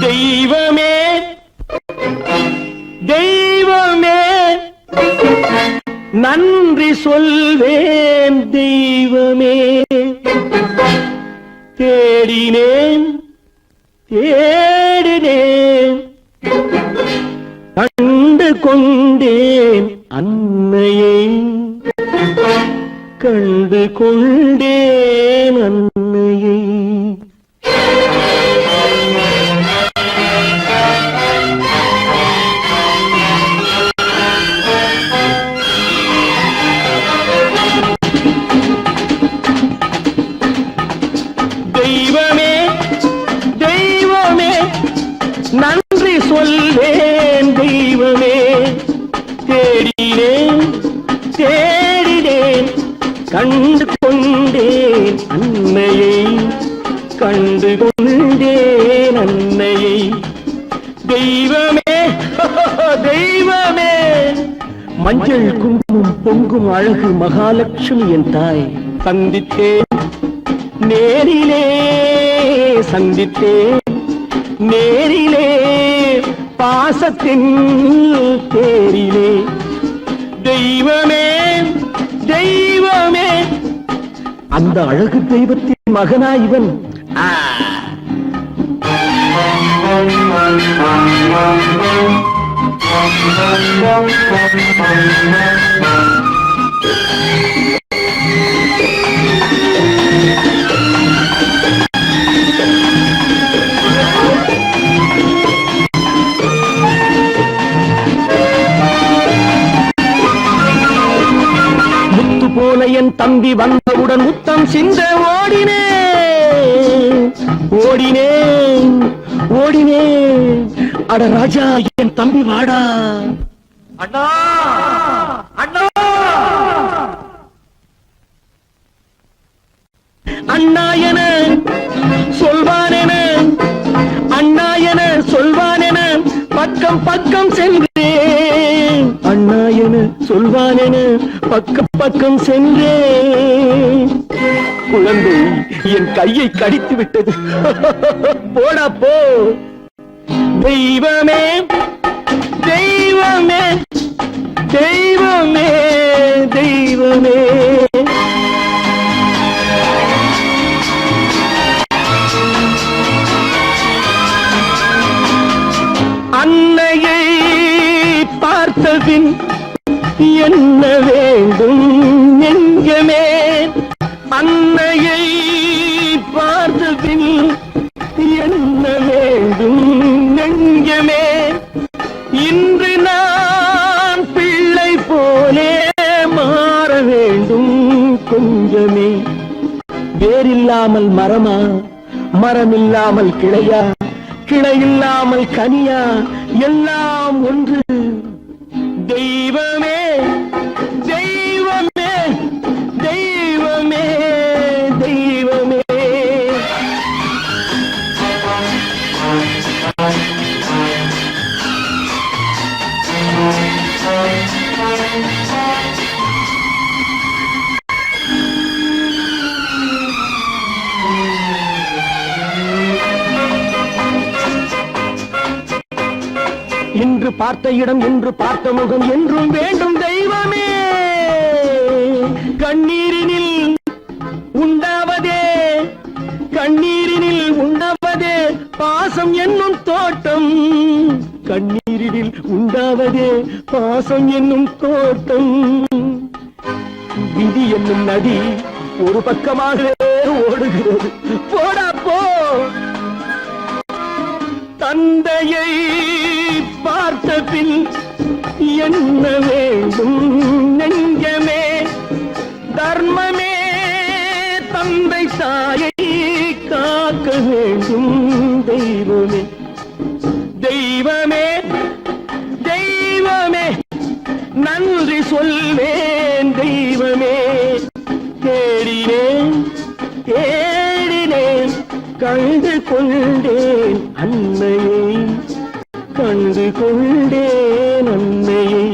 தெய்வமே தெய்வமே நன்றி சொல்வேன் தெய்வமே. தேடினேன் தேடினேன் கண்டு கொண்டேன் அன்னையை, கண்டு கொண்டேன் அன்னையை. தெய்வமே தெய்வமே நன்றி சொல்வேன் தெய்வமே. தேடினேன் தேடினேன் கண்டு கொண்டேன் அன்னையை, கண்டு கொண்டேன் அன்னையை. தெய்வமே தெய்வமே மஞ்சள் குங்குமம் பொங்கும் அழகு மகாலட்சுமி என் தாய். சந்தித்தேன் நேரிலே சந்தித்தேன் நேரிலே பாசத்தின் தேரிலே. தெய்வமே தெய்வமே அந்த அழகு தெய்வத்தின் மகனா இவன். போல என் தம்பி வந்தவுடன் முத்தம் சிந்த ஓடினேன் ஓடினேன் ஓடினேன். அட ராஜா என் தம்பி வாடா. அண்ணா அண்ணா அண்ணா என சொல்வானென, அண்ணா என சொல்வானென பக்கம் பக்கம் சென்றேன். அண்ணா என சொல்வானென பக்கம் பக்கம் சென்றேன். குழந்தை என் கையை கடித்து விட்டது. போடா போ. தெய்வமே தெய்வமே தெய்வமே தெய்வமே அன்னையை பார்த்தபின் என்ன வேண்டும் நெஞ்சமே. அன்னையை பார்த்தபின் என்ன வேண்டும் நெஞ்சமே. இன்று நான் பிள்ளை போலே மாற வேண்டும் கொஞ்சமே. வேரில்லாமல் மரமா, மரமில்லாமல் கிளையா, கிளையில்லாமல் கனியா, எல்லாம் ஒன்று. தெய்வமே தெய்வமே தெய்வமே தெய்வமே. இன்று பார்த்த இடம், இன்று பார்த்த முகம் என்றும் வேண்டும் தெய்வமே. கண்ணீரினில் உண்டாவதே, கண்ணீரினில் உண்டாவதே பாசம் என்னும் தோட்டம். கண்ணீரினில் உண்டாவதே பாசம் என்னும் தோட்டம். விதி என்னும் நதி ஒரு பக்கமாக ஓடுகிறது. போடா போ. தந்தையை பார்த்த பின் என்ன வேண்டும் நெஞ்சமே. தர்மமே தந்தை தாயை காக்க வேண்டும் தெய்வமே. தெய்வமே தெய்வமே நன்றி சொல்வேன் தெய்வமே. தேடினேன் தேடினேன் கண்டு கொண்டேன் அன்னையை, கண்டு கொண்டேன் அன்னையை.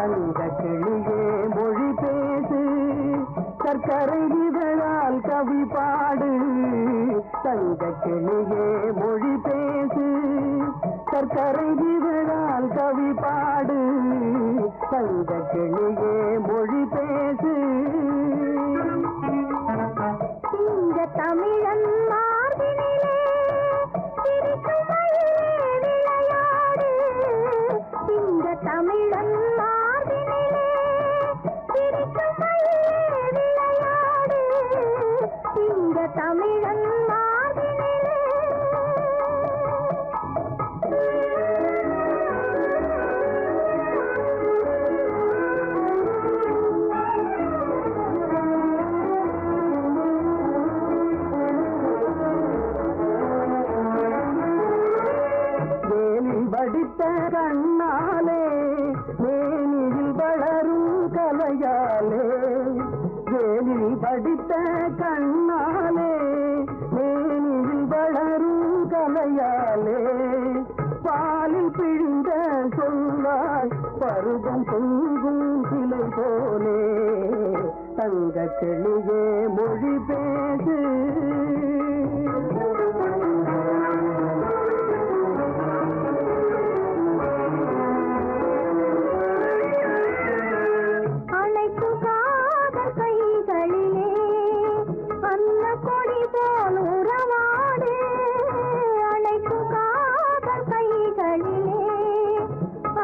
தங்க கிளியே மொழி பேசு, சர்க்கரை இதழால் கவி பாடு. தங்க கிளியே மொழி பேசு, சர்க்கரை இதழால் கவி பாடு. தங்க கிளியே மொழி பேசு. இந்த தமிழன் மார்பினிலே சிரிக்கும் மயிலே விளையாடு. இந்த தமிழன் மார்பினிலே சிரிக்கும் மயிலே விளையாடு. இந்த தமிழன் மார்பினிலே படித்த கண்ணாலே மேனியில் வளரும் கலையாலே. வேலில் படித்த கண்ணாலே மேனியில் வளரும் கலையாலே. பாலில் பிழிந்த சொல்லாய் பருவம் பொங்கும் சிலை போலே. தங்க கிளியே மொழி பேசு. கைகளிலே அன்ன கொடி போல் உறவாடு. அழைக்கும் காதல் கைகளிலே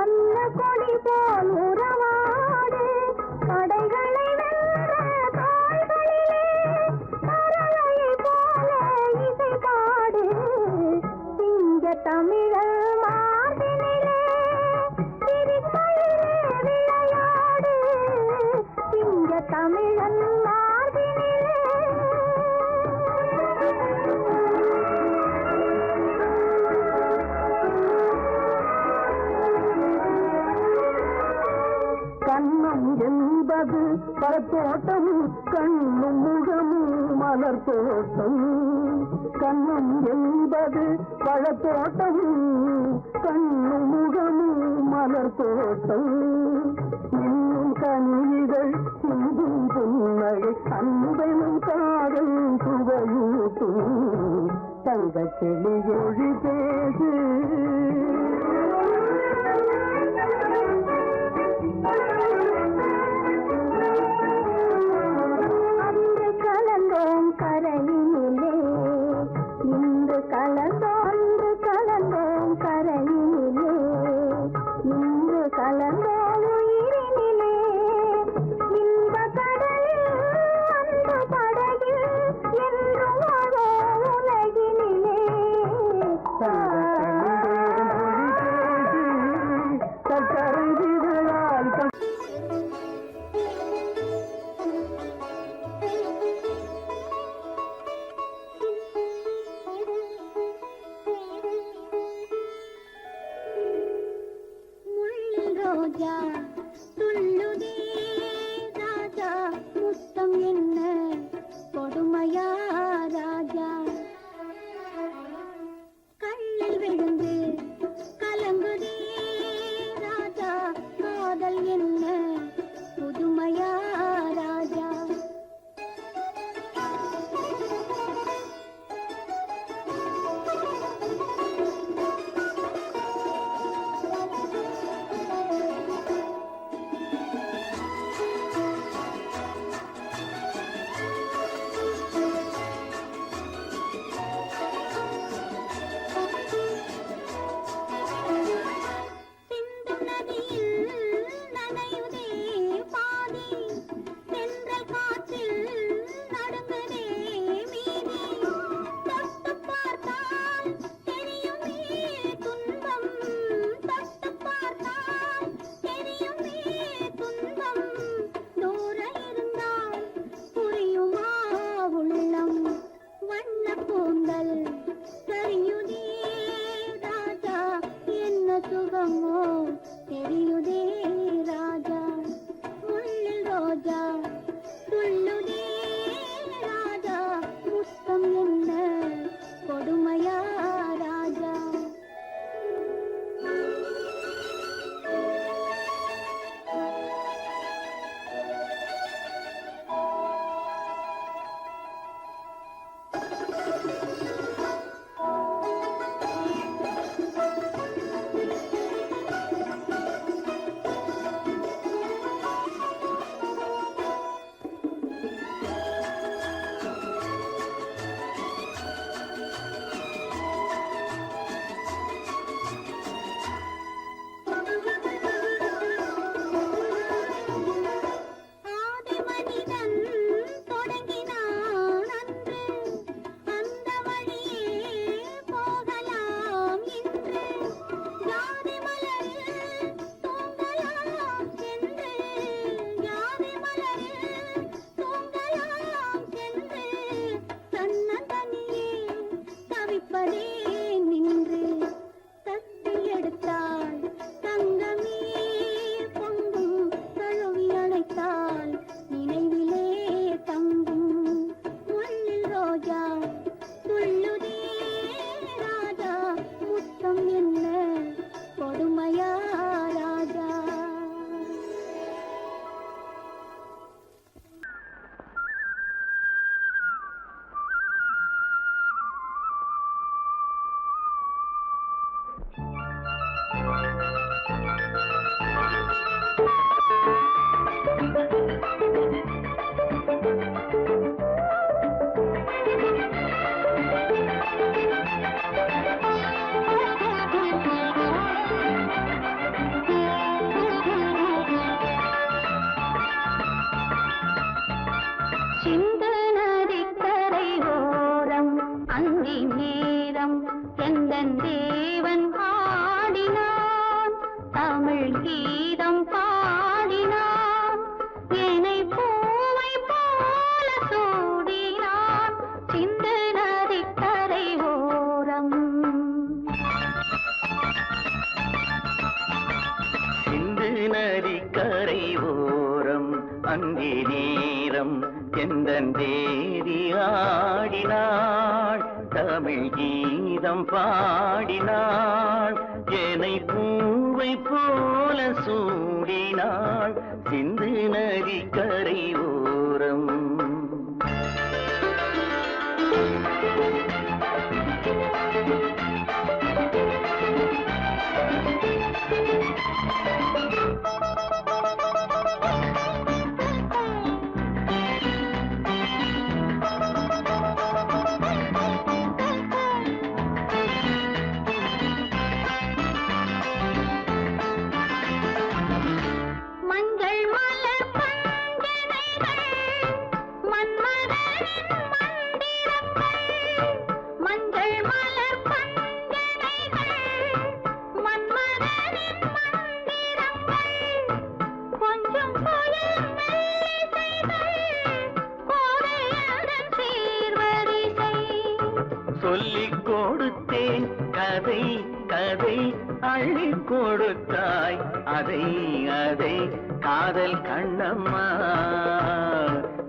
அன்ன கொடி போல் உறவாடு. படைகளை வென்ற தாய்களிலே பறவையை போல இசை பாடு. சிங்க தமிழர் மார்பினிலே சிரிப்பையிலே விளையாடு. சிங்க தமிழன் மார்பினிலே கண்ணம் என்பது பழத்தோட்டம், கண்ணும் முகமும் மலர் தோட்டம். கண்ணம் என்பது பழத்தோட்டம், கண்ணும் முகமும் மலர் தோட்டம். இன்னும் கனிகள் சிந்தும் புன்னகை அன்பெனும் காதல் சுவையூட்டும். தங்க கிளியொழி பேசு. அன்று கலந்தோம் கரையினிலே, இன்று கலந்தோன்று கலந்தோம் கரையினிலே. இன்று கலந்தோம் உயிரினிலே, இந்த கடலில் அந்த படகில் என்றும் வாழோ உலகினிலே. ரோஜா துள்ளுதே ராஜா, முத்தம் என்ன கொடுமையா ராஜா. கண்ணில் விழுந்து கலங்குதே ராஜா, காதல் என்ன புதுமையா ராஜா. எந்தன் தேவன் ஆடினான் தமிழ் கீதம் பாடினான் என்னை பூவை போல சூடினான் சிந்து நதிக்கரை ஓரம் சிந்து நதிக்கரை ஓரம் அங்கே நேரம் எந்தன் தேவி ஆடினாள் தமிழ் கீதம் பாடினாள் என்னை பூவை போல சூடினாள் சிந்து நதிக்கரை ஓரம் மஞ்சள் மலர் பஞ்சனைகள் மன்மதனின் மந்திரங்கள் மஞ்சள் மலர் பஞ்சனைகள் மன்மதனின் மந்திரங்கள் கொஞ்சம் புயல் மெல்லிசைகள் கோதையதன் சீர்வரிசை சொல்லிக் கொடுத்தேன் கதை கதை அள்ளி கொடுத்தாய் அதை அதை காதல் கண்ணம்மா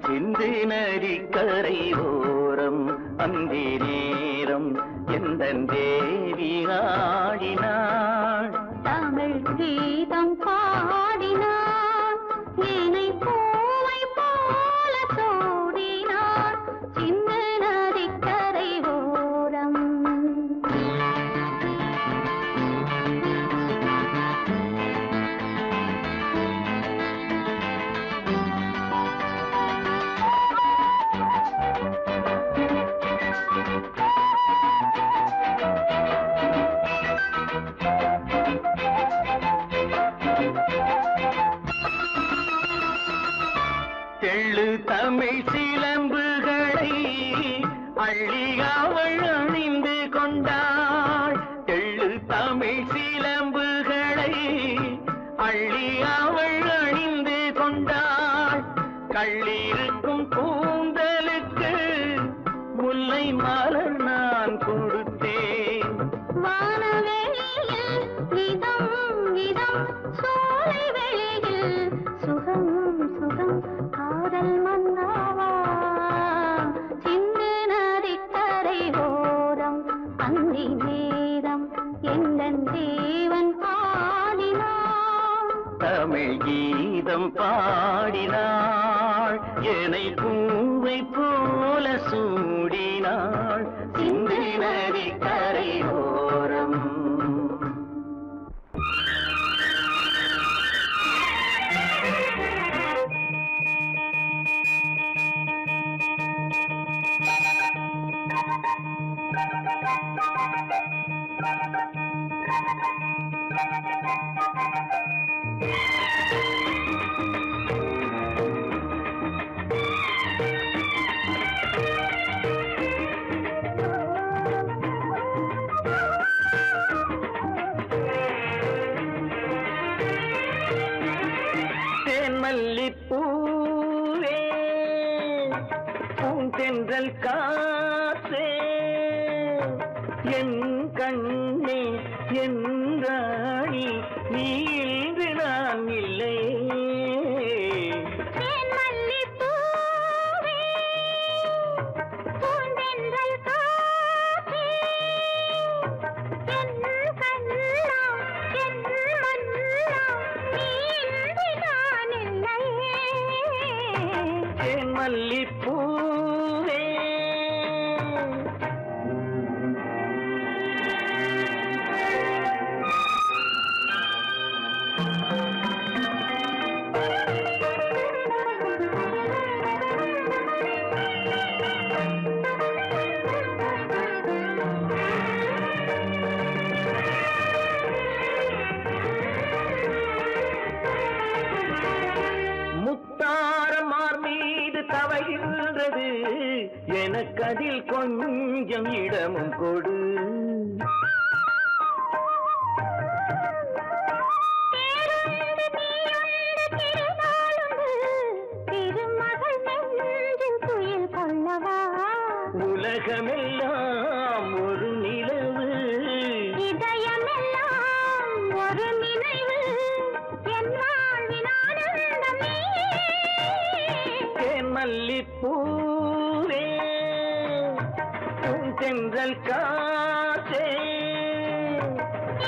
சிந்து நதிக்கரை ஓரம் அந்தி நேரம் எந்தன் தேவி ஆடினாள் தமிழ் கீதம் பாடினான் என்னை பூவை போல சூடினான் சின்ன நதிக்கரை ஓரம் தெள்ளு தமிழ் சிலம்புகளை அள்ளி அவள் அணிந்து கொண்டாள் தெள்ளு தமிழ் சிலம்புகளை அள்ளி அவள் அணிந்து கொண்டாள் கள்ளிருக்கும் கூந்தலுக்கு முல்லை மலர் நான் கொடுத்தேன் வானவெளியில் இதம் இதம் சோலை வெளியில் சுகம் சுகம் காதல் மன்னாவா சிந்து நதிக்கரை ஓரம் அந்தி நேரம் எந்தன் தேவன் பாடினான் தமிழ் கீதம் பாடினாள் என்னை பூவை போல சூடினாள் சிந்து நதிக்கரை ஓரம் மல்லிப்பூவே பூந்தென்றல் காற்றே என் கண்ணே என் ராணி நீ இன்று நான் இல்லை மல்லிப்பூவே எனக்கதில் கொஞ்சம் இடமும் கொடு. உலகமெல்லாம் ஒரு நிலவு, இதயமெல்லாம் ஒரு நினைவு, என் வாழ்வின் ஆனந்தம் நீயே. தேன் மல்லிப்பூவே, பூந்தென்றல் காற்றே,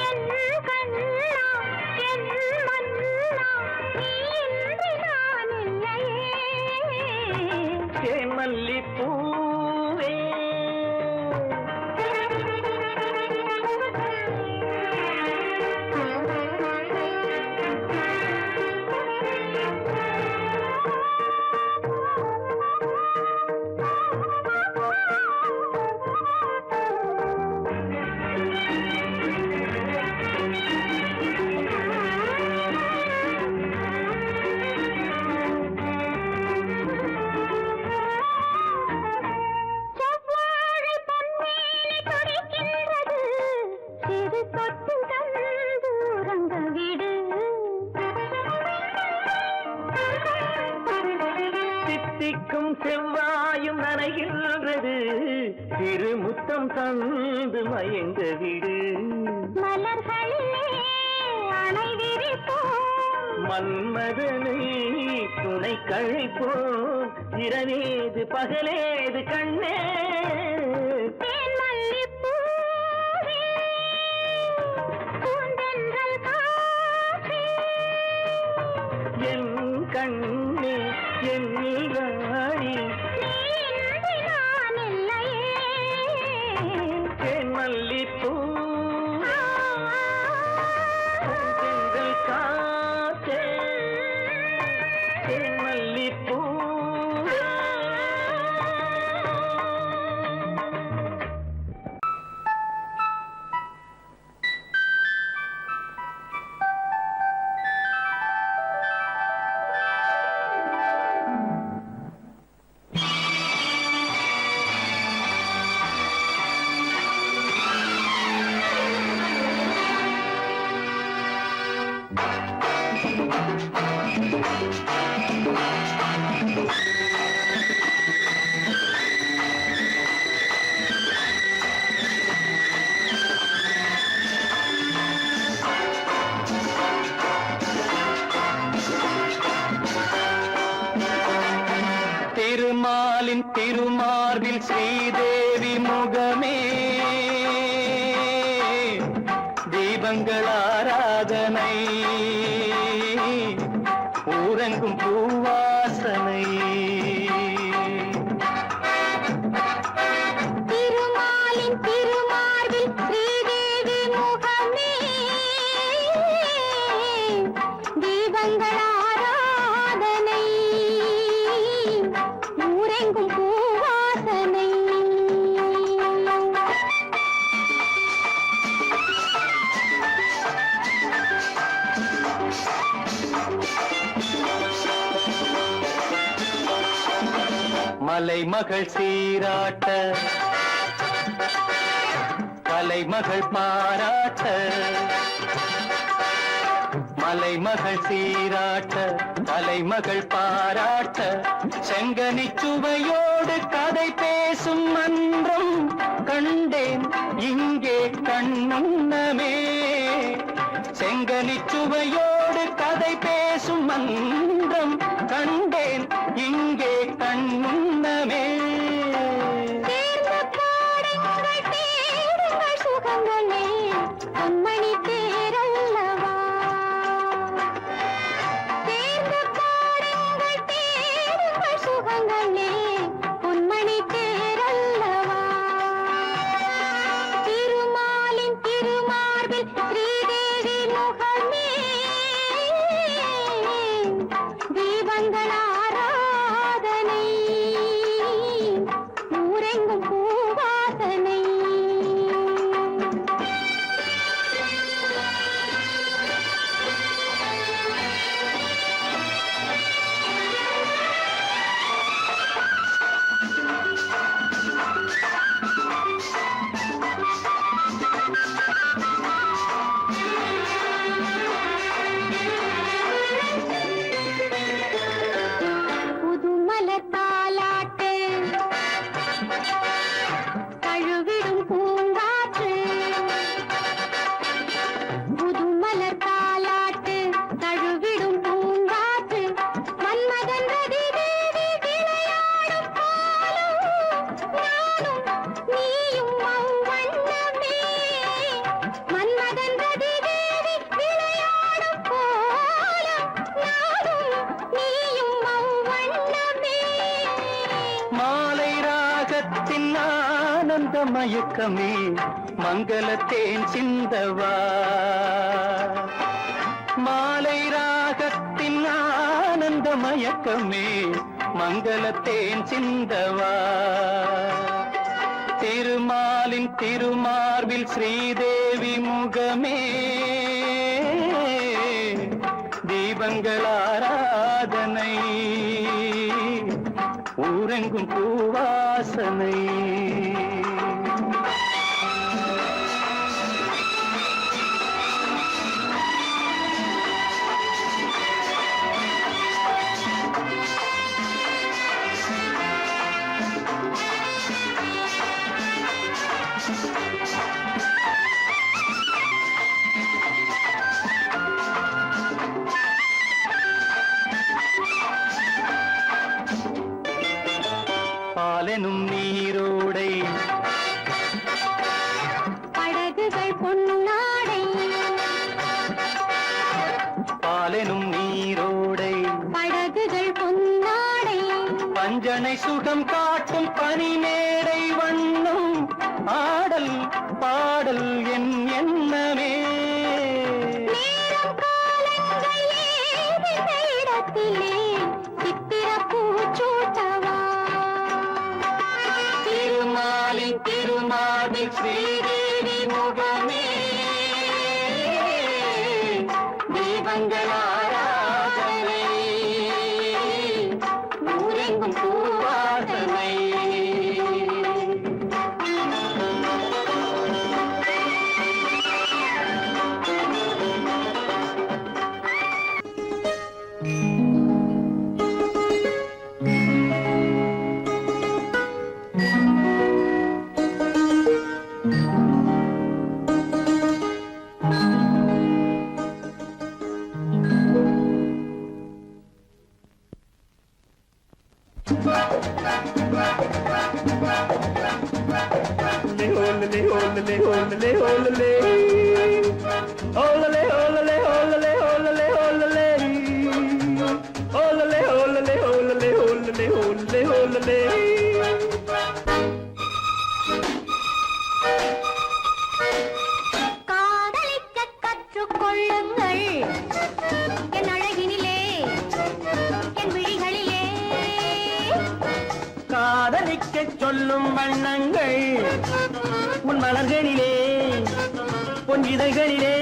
என் கண்ணா, என் மன்னா, நீ இன்றி நான் இல்லையே. தேன் மல்லிப்பூவே. தித்திக்கும் செவ்வாயும் நனைகின்றது, திருமுத்தம் தந்து மயங்க விடு. மலர்களிலே அணை விரிப்போம், மன்மதனை துணை கழிப்போம், இரவேது பகலேது கண்ணே. தேன் மல்லிப்பூவே, பூந்தென்றல் காற்றே, என் கண்ணே, என் ராணி, நீ இன்றி நான் இல்லையே. தேன் மல்லிப்பூ, பூந்தென்றல் காற்றே, தேன் மல்லிப்பூ. திருமாலின் திருமார்பில் ஸ்ரீதேவி முகமே, தீபங்கள் ஆராதனை, ஊரெங்கும் பூவாசனை. திருமாலின் திருமார்பில் ஸ்ரீதேவி முகமே, தீபங்கள் ஆராதனை, ஊரெங்கும் பூவாசனை. மலைமகள் சீராட்ட, கலைமகள் பாராட்ட, மலைமகள் சீராட்ட, கலைமகள் பாராட்ட, செங்கனி சுவையோடு கதை பேசும் மன்றம் கண்டேன் இங்கே கண்முன்னமே. செங்கனி சுவையோடு கதை பேசும் மன்றம் கண்டேன் இங்கே கண்முன்னமே. சேர்ந்து பாடுங்கள், தேடுங்கள் சுகங்களே, அம்மணி தேரல்லவா. சேர்ந்து பாடுங்கள், தேடுங்கள் சுகங்களே, பொன்மணி தேரல்லவா. திருமாலின் திருமார்பில் ஸ்ரீதேவி முகமே, புதுமலர் தாலாட்டு தழுவிடும் பூங்காற்று புதுமலர் தாலாட்டு தழுவிடும் பூங்காற்று மன்மதன் ரதி தேவி விளையாடும் பாலும் நானும் நீயும் அவ்வண்ணமே மன்மதன் ரதி தேவி விளையாடும் பாலும் நானும் நீயும் அவ்வண்ணமே மாலை ராகத்தின் ஆனந்த மயக்கமே மங்களத்தேன் சிந்தவா மாலை ராகத்தின் ஆனந்த மயக்கமே மங்களத்தேன் சிந்தவா திருமாலின் திருமார்பில் ஸ்ரீதேவி முகமே தீபங்கள் ஆராதனை ஊரெங்கும் பூவாசனை பாலெனும் நீரோடை படகுகள் பொன்னாடை பாலெனும் நீரோடை படகுகள் பொன்னாடை பஞ்சனை சுகம் காட்டும் பனிமேடை வண்ணம் ஆடல் பாடல் என் எண்ணமே நேரம் காலங்கள் ஏதிந்த இடத்திலே சித்திர பூச்சூட்டவா திருமாலின் திருமாலில் ஸ்ரீதேவி முகமே தீபங்கள் ஆராதனை ஊரெங்கும் பூவாசனை காதலிக்க கற்றுக்கொள்ளுங்கள் என் அழகினிலே என் விழிகளிலே காதலிக்கச் சொல்லும் வண்ணங்கள் உன் மலர்களிலே பொன்னிதழ்களிலே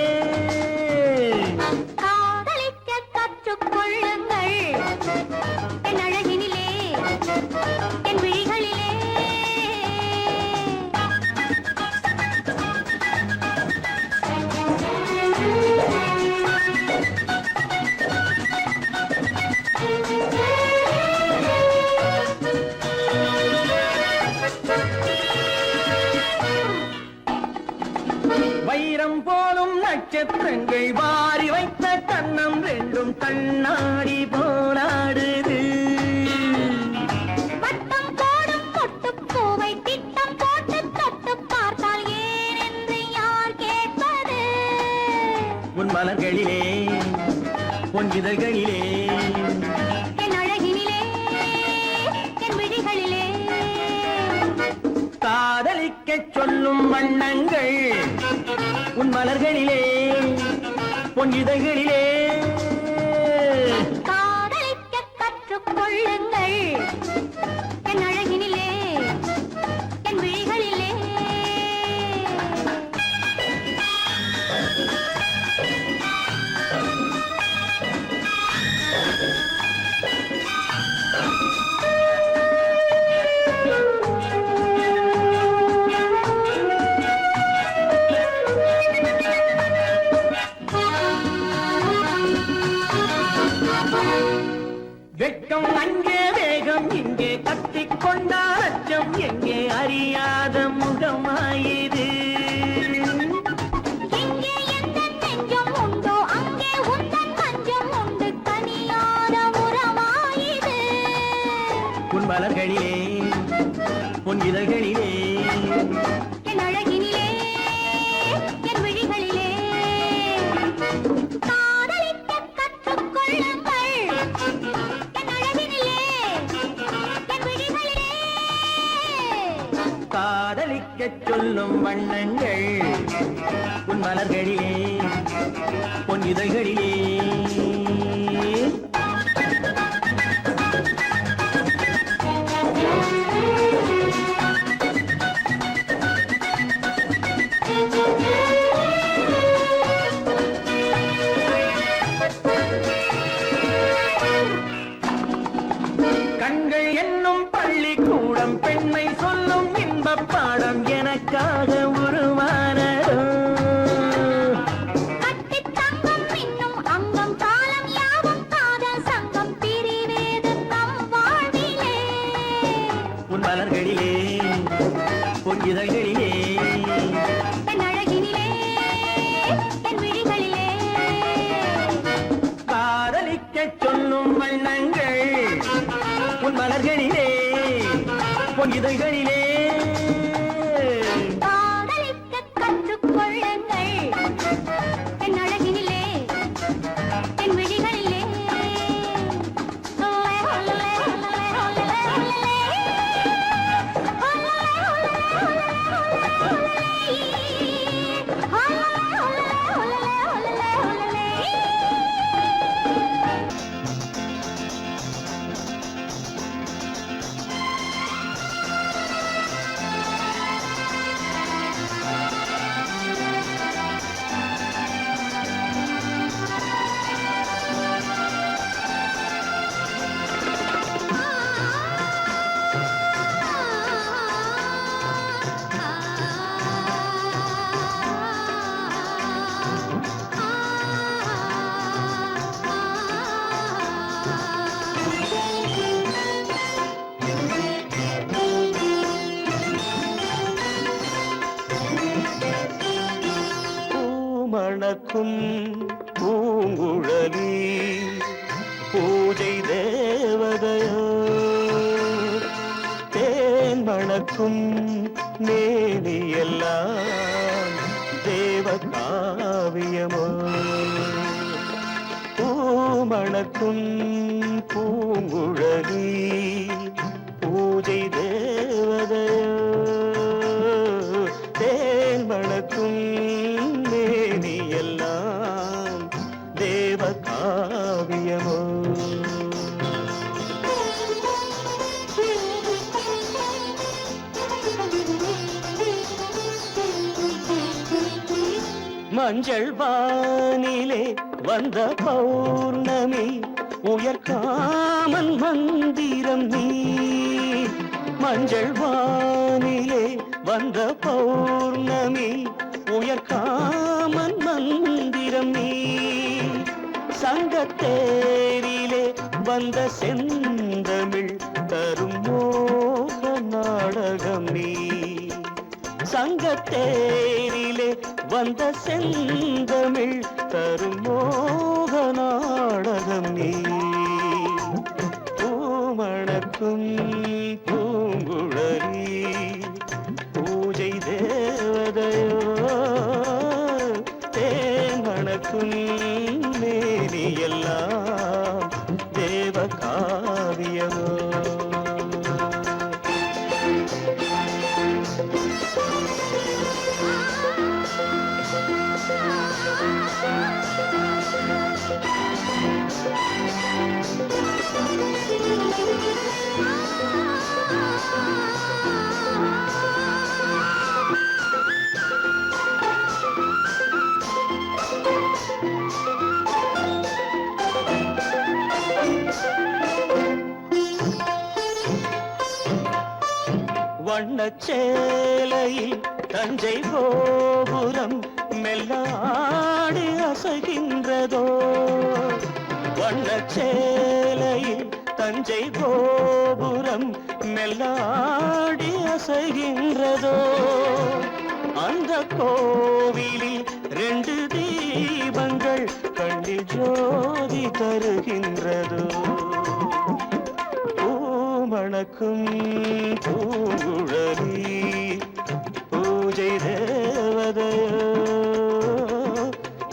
காதலிக்க கற்றுக்கொள்ளுங்கள் என் அழகினிலே என் விழிகளிலே வைரம் போலும் நட்சத்திரங்கள் வாரி வைத்த கண்ணம் ரெண்டும் கண்ணாடி போராடுது வட்டம் போடும் பொட்டுப்பூவை திட்டம் போட்டு தொட்டு பார்த்தால் ஏன் என்று யார் கேட்பது உன் மலர்களிலே பொன்னிதழ்களிலே என் அழகினிலே என் விழிகளிலே காதலிக்கச் சொல்லும் வண்ணங்கள் உன் மலர்களிலே பொன்னிதழ்களிலே காதலிக்க கற்றுக்கொள்ளுங்கள் என் அழகினிலே என் விழிகளிலே அறியாத முகமாயிது. எங்கே எந்தன் நெஞ்சம் உண்டோ அங்கே உந்தன் மஞ்சம் உண்டு தனியாத உறவாயிது. உன் மலர்களிலே உன் இதழ்களிலே என் அழகினிலே என் விழிகளிலே காதலிக்க கற்றுக்கொள்ளுங்கள். என் அழகினிலே என் விழிகளிலே காதலிக்கச் சொல்லும் வண்ணங்கள் உன் மலர்களிலே உன் இதழ்களிலே. கண்கள் என்னும் பள்ளிக்கூடம் பெண்மை சொல்லும் இன்பப் பாடம் எனக்காக உருவானதோ. கட்டித் தங்கம் மின்னும் அங்கம் காலம் யாவும் காதல் சங்கம் பிரிவேது நம் வாழ்விலே. உன் மலர்களிலே உன் இதழ்களிலே என் அழகினிலே என் விழிகளிலே காதலிக்கச் சொல்லும் வண்ணங்கள் உன் மலர்களிலே உன் இதழ்களிலே. காதலிக்க கற்றுக்கொள்ளுங்கள். என் அழகினிலே என் விழிகளிலே பூமணக்கும் பூங்குழலி பூஜை தேவதையோ. தேன் மணக்கும் மேனியெல்லாம் தேவ காவியமோ. பூமணக்கும் பூங்குழலி பூஜை தேவதையோ. தேன் மணக்கும் மேனியெல்லாம் தேவ காவியமோ. மஞ்சள் வானிலே வந்த பௌர்ணமி உயர்காமன் மந்திரம் நீ. மஞ்சள் வானிலே வந்த பௌர்ணமி உயர்காமன் மந்திரம் நீ. சங்கத்தேரிலே வந்த செந்தமிழ் தரும் மோக நாடகம் நீ. சங்கத்தேரிலே வந்த செந்தமிழ் தரும் மோக நாடகம் நீ. பூமணக்கும் பூங்குழலி பூஜை தேவதையோ. தேன் மணக்கும் மேனியெல்லாம் தேவ காவியமோ. வண்ணச்சேலையில் தஞ்சை கோபுரம் மெல்லாடி அசைகின்றதோ. வண்ணச்சேலையில் தஞ்சை கோபுரம் மெல்லாடி அசைகின்றதோ அந்த கோவிலில் 2 தீபங்கள் கண்ணில் ஜோதி தருகின்றதோ பூமணக்கும் பூங்குழலி பூஜை தேவதையோ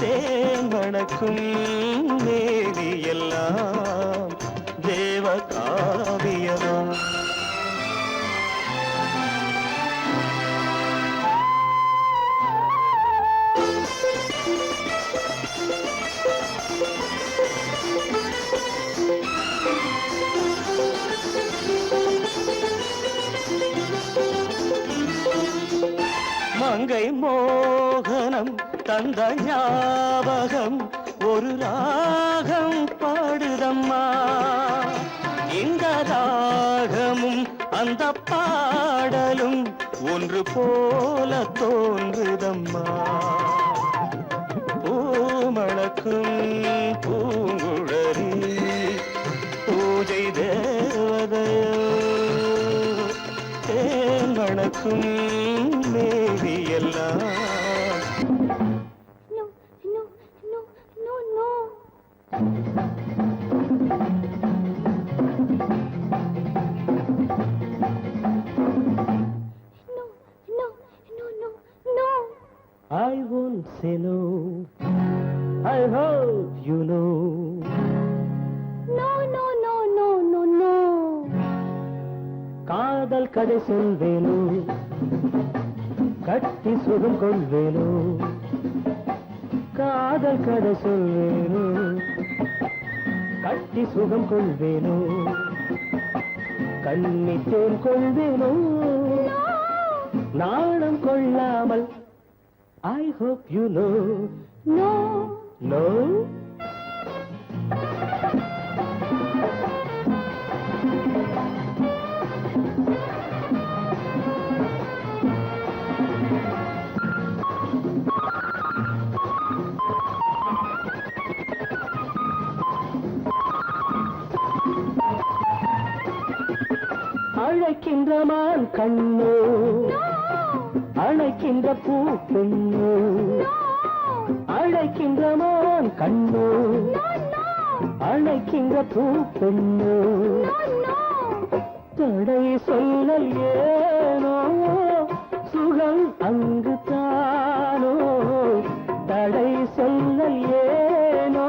தேன் மணக்கும் மேனி எல்லாம் தேவ காவியமோ மங்கை மோகனம் தந்த ஞாபகம் ஒரு ராகம் பாடுதம்மா இந்த ராகமும் அந்த பாடலும் ஒன்று போல தோன்றுதம்மா பூமணக்கும் பூங்குழலி பூஜை தேவதையோ தேமணக்கும் மேவி எல்லாம் No, no, no, no, no. No, no, no, no, no. I won't say no. I hope you know. No, no, no, no, no, no. காதல் கதை சொல்வேனோ கட்டி சுகம் கொள்வேனோ காதல் கதை சொல்வேனோ கட்டி சுகம் கொள்வேனோ கண்ணித்தேன் கொள்வேனோ நாணம் கொள்ளாமல் I hope you know. No. No? அழைக்கின்ற மான் கண்ணோ அழைக்கின்ற பூ பெண்ணோ அழைக்கின்ற மான் கண்ணோ அழைக்கின்ற பூ பெண்ணோ தடை சொல்லல் ஏனோ சுகம் அங்கு தானோ தடை சொல்லல் ஏனோ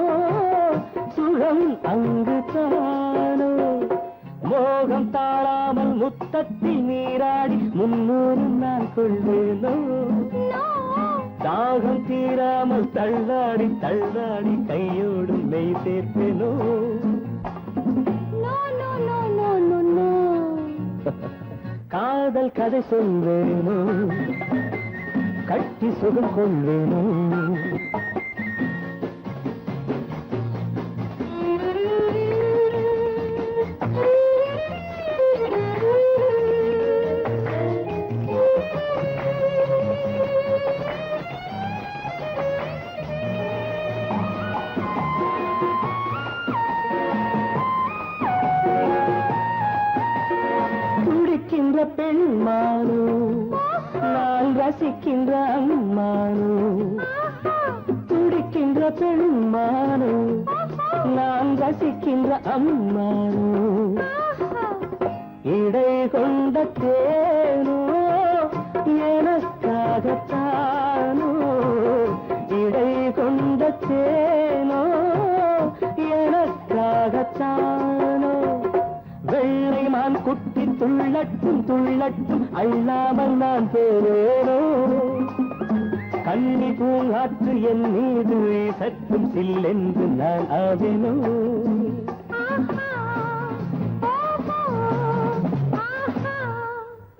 சுகம் அங்கு தானோ மோகம் தாழாமல் முத்தத்தில் நீராடி 300 நான் கொள்வேனோ தாகம் தீராமல் தள்ளாடி தள்ளாடி கையோடு மெய் சேர்ப்பேனோ No, no, no, no, no, no. காதல் கதை சொல்வேனோ கட்டி சுகம் கொள்வேனோ துடிக்கின்ற பெண்மானோ நான் ரசிக்கின்ற அம்மானோ துடிக்கின்ற பெண்மானோ நான் ரசிக்கின்ற அம்மானோ இடை கொண்ட தேனோ எனக்காகத்தானோ இடை கொண்ட தேனோ எனக்காகத்தானோ வெள்ளை மான் குட்டி துள்ளட்டும் துள்ளட்டும் அள்ளாமல் நான் போவேனோ கண்ணி பூங்காற்று என் மீது சற்றும் சில்லென்று நான் ஆவேனோ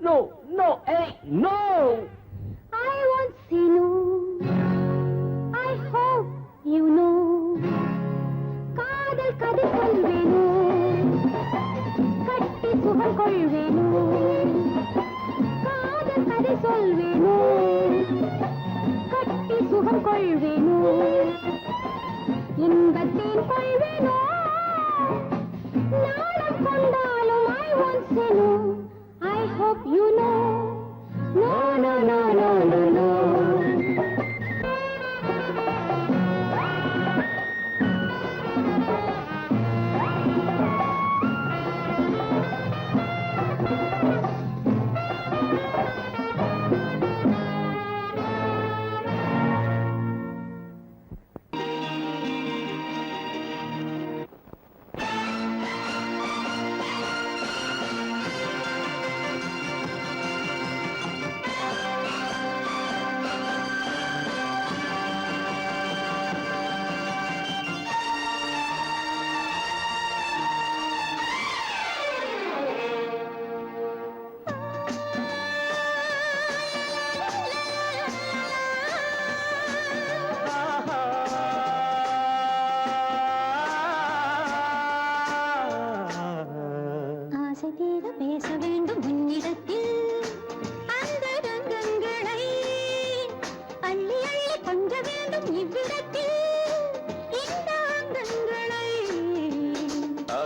No, no, hey, no! I won't say no. I hope you know. காதல் கதை சொல்வேனோ கட்டி சுகம் கொள்வேனோ காதல் கதை சொல்வேனோ கட்டி சுகம் கொள்வேனோ இன்பத்தேன் கொள்வேனோ நாடம் கொண்டாலும் I won't say no. I hope you know.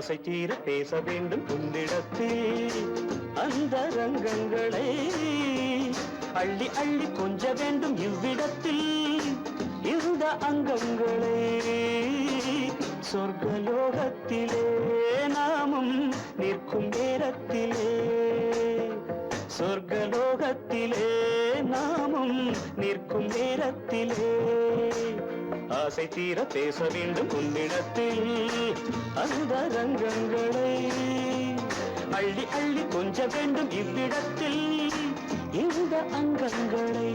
ஆசை தீர பேச வேண்டும் உன்னிடத்தில் அந்த ரங்கங்களை அள்ளி அள்ளி கொஞ்ச வேண்டும் இவ்விடத்தில் இந்த அங்கங்களை சொர்க்கலோகத்திலே நாமும் நிற்கும் நேரத்திலே சொர்க்கலோகத்திலே நாமும் நிற்கும் நேரத்திலே ஆசை தீர பேச வேண்டும் உன்னிடத்தில் அந்த ரங்கங்களை அள்ளி அள்ளி கொஞ்ச வேண்டும் இவ்விடத்தில் இந்த அங்கங்களை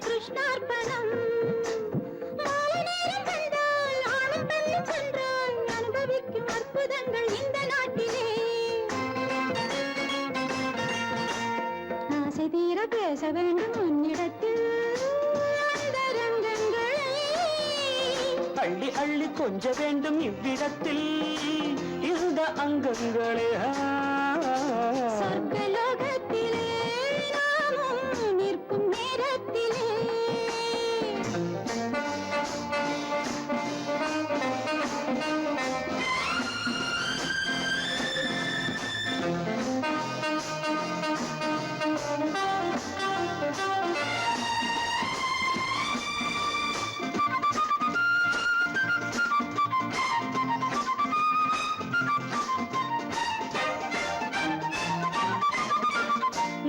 கிருஷ்ணார்ப்பணம் மாலை நேரம் வந்தால் ஆணும் பெண்ணும் சென்றால் அனுபவிக்கும் அற்புதங்கள் இந்த நாட்டிலே ஆசை தீர பேச வேண்டும் உன்னிடத்தில் அந்த ரங்கங்களை அள்ளி அள்ளி கொஞ்ச வேண்டும் இவ்விடத்தில் இந்த அங்கங்களே சொர்க்கலோகத்திலே நாமும் நிற்கும் நேரத்திலே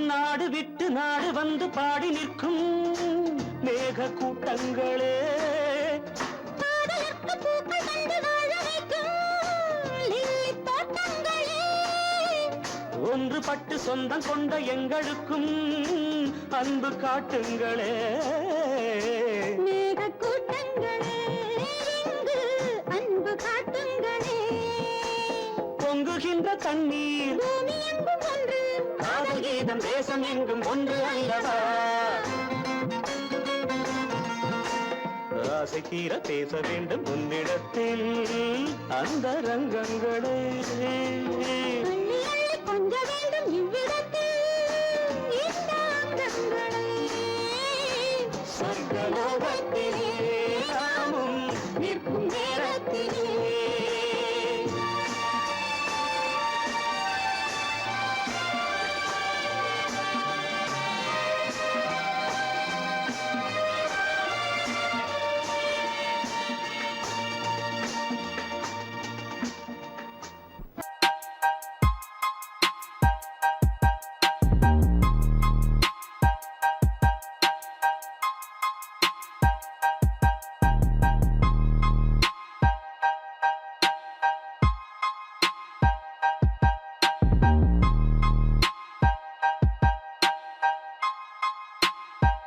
நாடு விட்டு நாடு வந்து பாடி நிற்கும் மேக கூட்டங்களே காதலுக்கு பூக்கள் கண்டு வாழ வைக்கும் லில்லி தோட்டங்களே ஒன்றுபட்டு சொந்தம் கொண்ட எங்களுக்கும் அன்பு காட்டுங்களே மேக கூட்டங்களே இங்கு அன்பு காட்டுங்களே பொங்குகின்ற தண்ணீர் பூமி எங்கும் ஒன்று காதல் கீதம் தேசம் எங்கும் ஒன்று அல்லவா ஆசை தீர பேச வேண்டும் உன்னிடத்தில் அந்த ரங்கங்களே